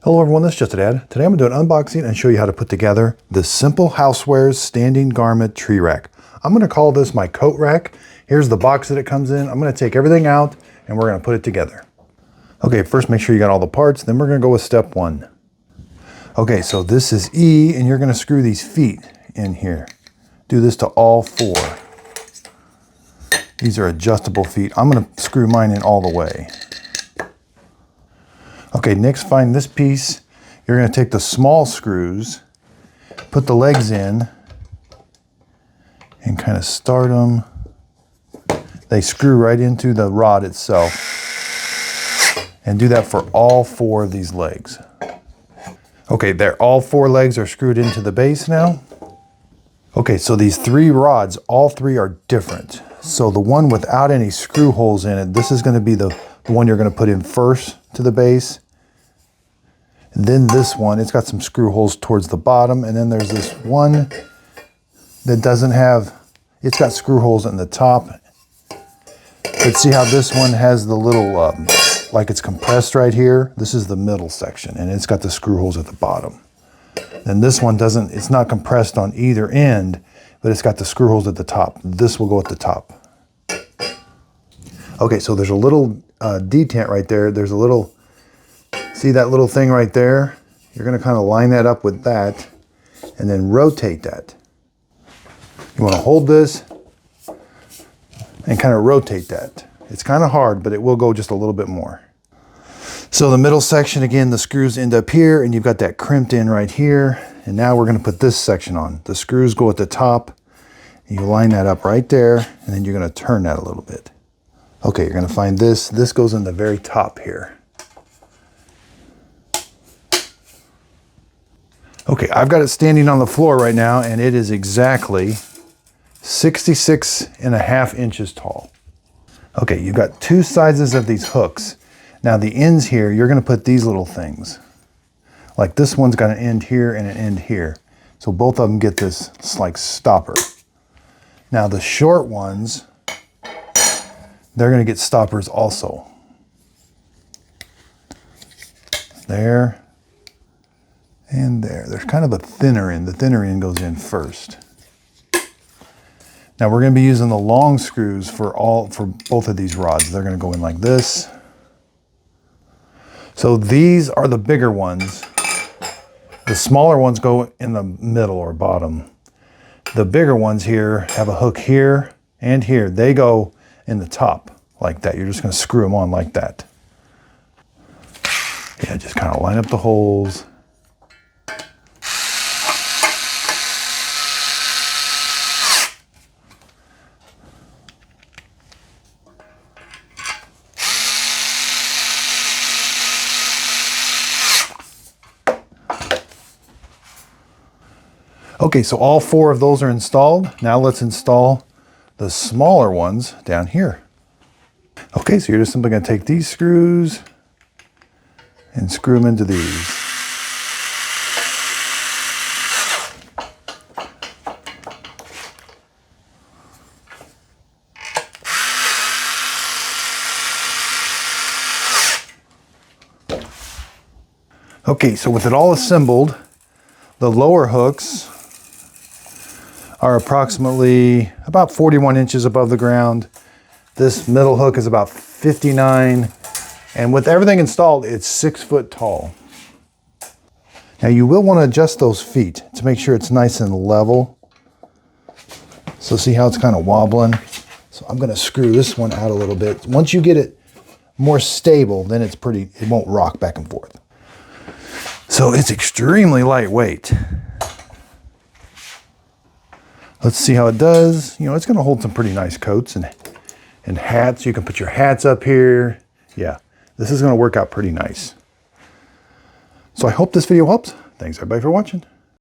Hello everyone, this is Just a Dad. Today I'm going to do an unboxing and show you how to put together this simple Housewares standing garment tree rack. I'm going to call this my coat rack. Here's the box that it comes in. I'm going to take everything out and we're going to put it together. Okay, first make sure you got all the parts, then we're going to go with step one. Okay, so this is E and you're going to screw these feet in here. Do this to all four. These are adjustable feet. I'm going to screw mine in all the way. Okay, next find this piece. You're going to take the small screws, put the legs in, and kind of start them. They screw right into the rod itself. And do that for all four of these legs. Okay, all four legs are screwed into the base now. Okay, so these three rods, all three are different. So the one without any screw holes in it, this is going to be the one you're going to put in first to the base. And then this one, it's got some screw holes towards the bottom. And then there's this one that doesn't have, it's got screw holes in the top. But see how this one has the little, like it's compressed right here? This is the middle section and it's got the screw holes at the bottom. Then this one doesn't, it's not compressed on either end, but it's got the screw holes at the top. This will go at the top. Okay, so there's a little detent right there. There's a little, see that little thing right there? You're going to kind of line that up with that and then rotate that. You want to hold this and kind of rotate that. It's kind of hard, but it will go just a little bit more. So the middle section, again, the screws end up here and you've got that crimped in right here. And now we're going to put this section on. The screws go at the top. You line that up right there and then you're going to turn that a little bit. Okay, you're going to find this. This goes in the very top here. Okay, I've got it standing on the floor right now and it is exactly 66.5 inches tall. Okay, you've got two sizes of these hooks. Now the ends here, you're going to put these little things. Like this one's got an end here and an end here. So both of them get this like stopper. Now the short ones, they're going to get stoppers also. There. And there. There's kind of a thinner end. The thinner end goes in first. Now we're going to be using the long screws for both of these rods. They're going to go in like this. So these are the bigger ones. The smaller ones go in the middle or bottom. The bigger ones here have a hook here and here. They go in the top like that. You're just going to screw them on like that. Yeah, just kind of line up the holes. Okay, so all four of those are installed. Now let's install the smaller ones down here. Okay, so you're just simply going to take these screws and screw them into these. Okay, so with it all assembled, the lower hooks are approximately about 41 inches above the ground. This middle hook is about 59. And with everything installed, it's 6 foot tall. Now you will want to adjust those feet to make sure it's nice and level. So see how it's kind of wobbling? So I'm going to screw this one out a little bit. Once you get it more stable, then it won't rock back and forth. So it's extremely lightweight. Let's see how it does. You know, it's going to hold some pretty nice coats and hats. You can put your hats up here. Yeah, this is going to work out pretty nice. So I hope this video helps. Thanks everybody for watching.